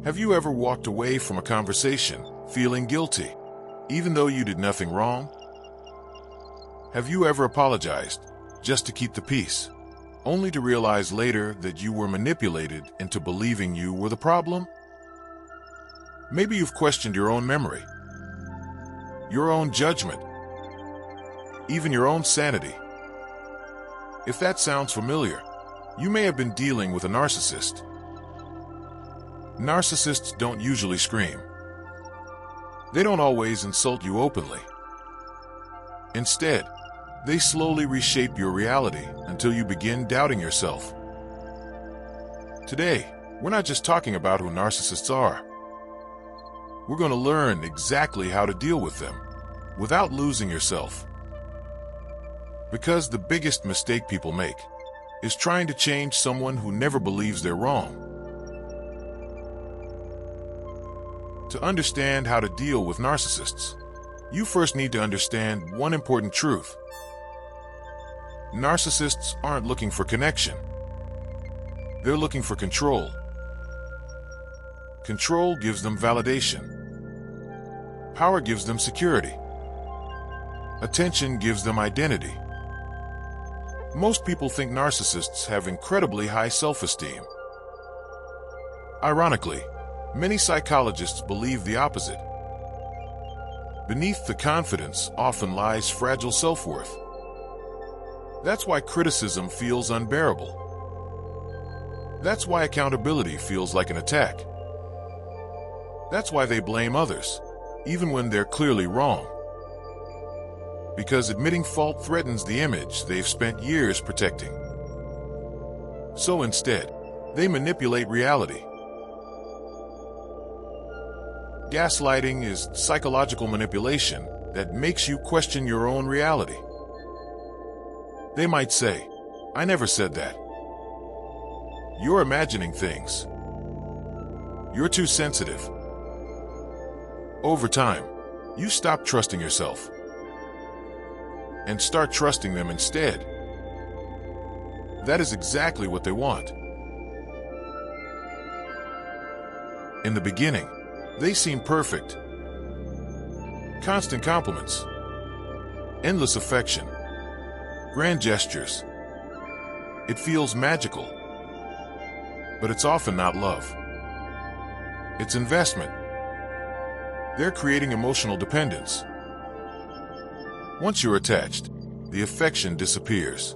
Have you ever walked away from a conversation feeling guilty, even though you did nothing wrong? Have you ever apologized just to keep the peace, only to realize later that you were manipulated into believing you were the problem? Maybe you've questioned your own memory, your own judgment, even your own sanity. If that sounds familiar, you may have been dealing with a narcissist. Narcissists don't usually scream. They don't always insult you openly. Instead, they slowly reshape your reality until you begin doubting yourself. Today, we're not just talking about who narcissists are. We're going to learn exactly how to deal with them without losing yourself. Because the biggest mistake people make is trying to change someone who never believes they're wrong. To understand how to deal with narcissists, you first need to understand one important truth. Narcissists aren't looking for connection. They're looking for control. Control gives them validation. Power gives them security. Attention gives them identity. Most people think narcissists have incredibly high self-esteem. Ironically, many psychologists believe the opposite. Beneath the confidence often lies fragile self-worth. That's why criticism feels unbearable. That's why accountability feels like an attack. That's why they blame others, even when they're clearly wrong. Because admitting fault threatens the image they've spent years protecting. So instead, they manipulate reality. Gaslighting is psychological manipulation that makes you question your own reality. They might say, "I never said that. You're imagining things. You're too sensitive." Over time, you stop trusting yourself and start trusting them instead. That is exactly what they want. In the beginning, they seem perfect. Constant compliments, endless affection, grand gestures. It feels magical, but it's often not love. It's investment. They're creating emotional dependence. Once you're attached, the affection disappears,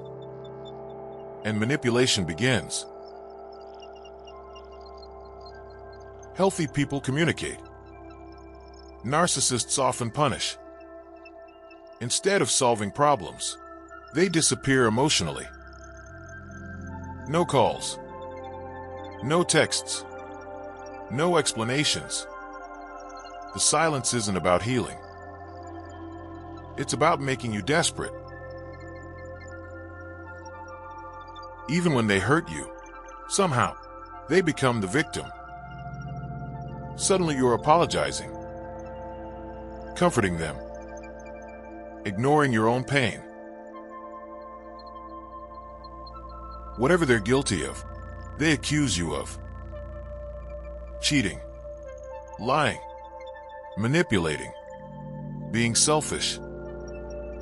and manipulation begins. Healthy people communicate. Narcissists often punish. Instead of solving problems, they disappear emotionally. No calls, no texts, no explanations. The silence isn't about healing. It's about making you desperate. Even when they hurt you, somehow, they become the victim. Suddenly you're apologizing, comforting them, ignoring your own pain. Whatever they're guilty of, they accuse you of. Cheating, lying, manipulating, being selfish.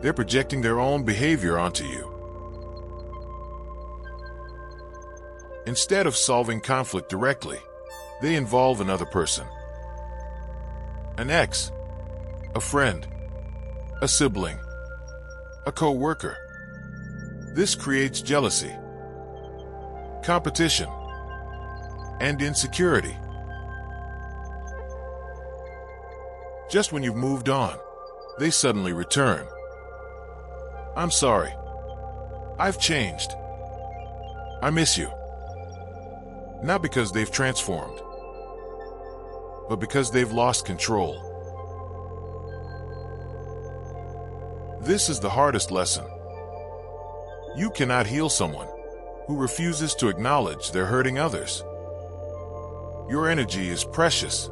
They're projecting their own behavior onto you. Instead of solving conflict directly, they involve another person. An ex, a friend, a sibling, a coworker. This creates jealousy, competition, and insecurity. Just when you've moved on, they suddenly return. "I'm sorry. I've changed. I miss you." Not because they've transformed, but because they've lost control. This is the hardest lesson. You cannot heal someone who refuses to acknowledge they're hurting others. Your energy is precious.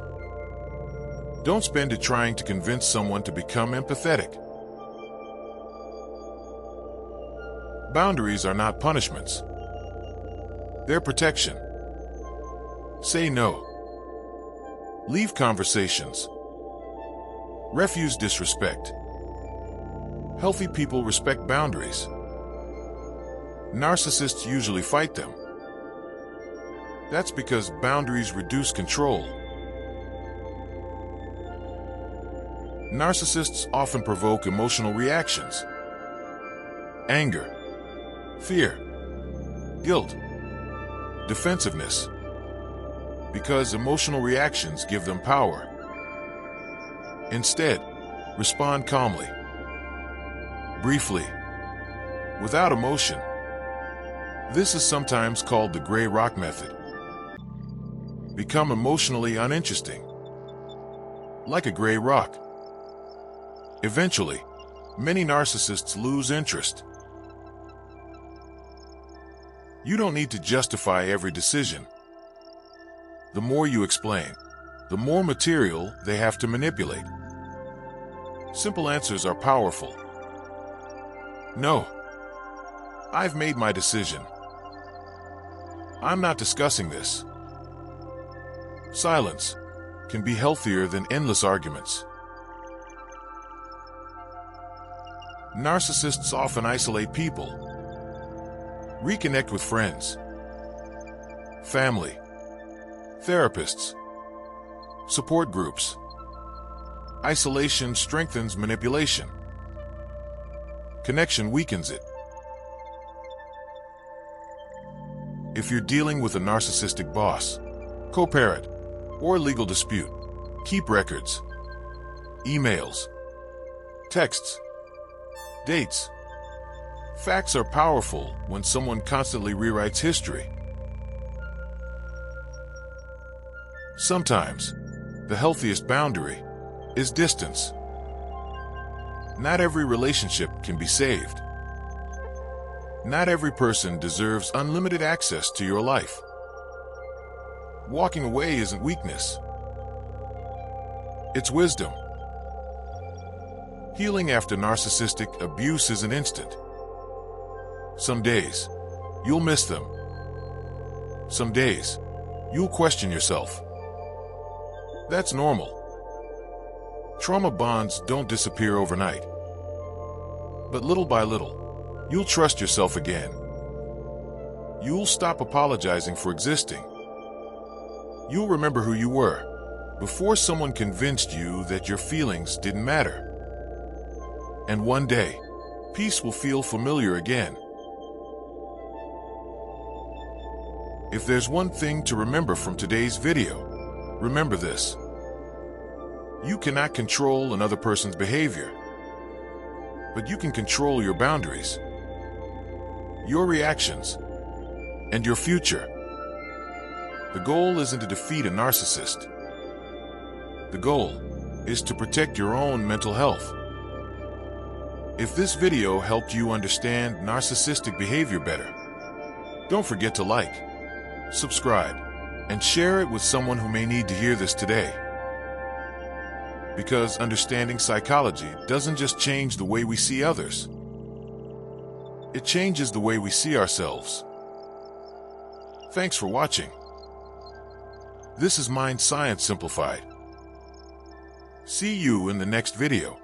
Don't spend it trying to convince someone to become empathetic. Boundaries are not punishments. They're protection. Say no. Leave conversations. Refuse disrespect. Healthy people respect boundaries. Narcissists usually fight them. That's because boundaries reduce control. Narcissists often provoke emotional reactions. Anger, fear, guilt, defensiveness. Because emotional reactions give them power. Instead, respond calmly, briefly, without emotion. This is sometimes called the gray rock method. Become emotionally uninteresting, like a gray rock. Eventually, many narcissists lose interest. You don't need to justify every decision. The more you explain, the more material they have to manipulate. Simple answers are powerful. No. I've made my decision. I'm not discussing this. Silence can be healthier than endless arguments. Narcissists often isolate people. Reconnect with friends, family, therapists, support groups. Isolation strengthens manipulation. Connection weakens it. If you're dealing with a narcissistic boss, co-parent, or legal dispute, keep records, emails, texts, dates. Facts are powerful when someone constantly rewrites history. Sometimes, the healthiest boundary is distance. Not every relationship can be saved. Not every person deserves unlimited access to your life. Walking away isn't weakness. It's wisdom. Healing after narcissistic abuse isn't instant. Some days, you'll miss them. Some days, you'll question yourself. That's normal. Trauma bonds don't disappear overnight. But little by little, you'll trust yourself again. You'll stop apologizing for existing. You'll remember who you were before someone convinced you that your feelings didn't matter. And one day, peace will feel familiar again. If there's one thing to remember from today's video, remember this. You cannot control another person's behavior, but you can control your boundaries, your reactions, and your future. The goal isn't to defeat a narcissist. The goal is to protect your own mental health. If this video helped you understand narcissistic behavior better, don't forget to like, subscribe, and share it with someone who may need to hear this today. Because understanding psychology doesn't just change the way we see others. It changes the way we see ourselves. Thanks for watching. This is Mind Science Simplified. See you in the next video.